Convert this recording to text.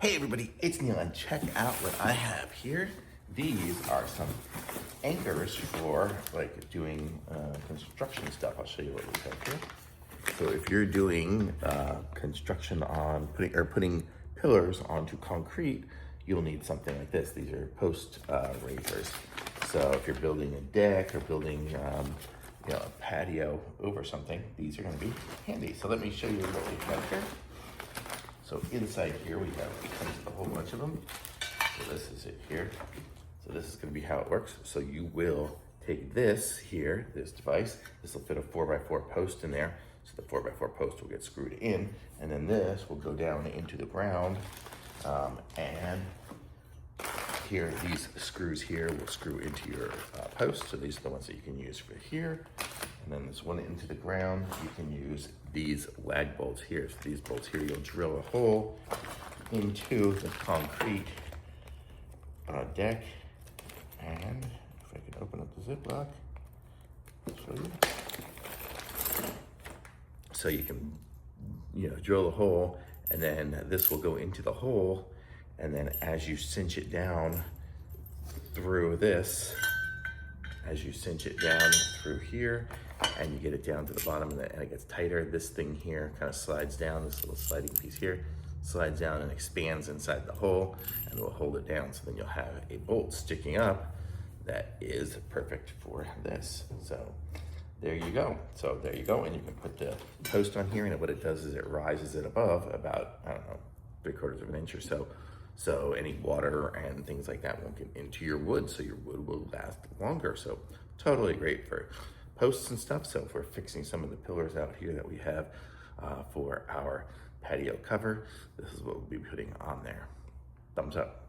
Hey everybody, it's Neil and check out what I have here. These are some anchors for like doing construction stuff. I'll show you what we have here. So if you're doing construction on putting pillars onto concrete, you'll need something like this. These are post raisers. So if you're building a deck or building a patio over something, these are going to be handy. So let me show you what we have here. So inside here we have a whole bunch of them. So this is it here. So this is going to be how it works. So you will take this here, this device. This will fit a 4x4 post in there. So the 4x4 post will get screwed in, and then this will go down into the ground. And here, these screws here will screw into your post. So these are the ones that you can use for here. And then this one into the ground, you can use these lag bolts here. So these bolts here, you'll drill a hole into the concrete deck. And if I can open up the Ziploc, I'll show you. So you can, drill a hole, and then this will go into the hole. And then as you cinch it down through this, as you cinch it down through here, and you get it down to the bottom, and it gets tighter, this thing here kind of slides down, this little sliding piece here, slides down and expands inside the hole, and will hold it down. So then you'll have a bolt sticking up that is perfect for this. So there you go. So there you go, and you can put the post on here, and what it does is it rises it above about, 3/4 of an inch or so. So any water and things like that won't get into your wood, so your wood will last longer. So totally great for posts and stuff. So if we're fixing some of the pillars out here that we have for our patio cover, this is what we'll be putting on there. Thumbs up.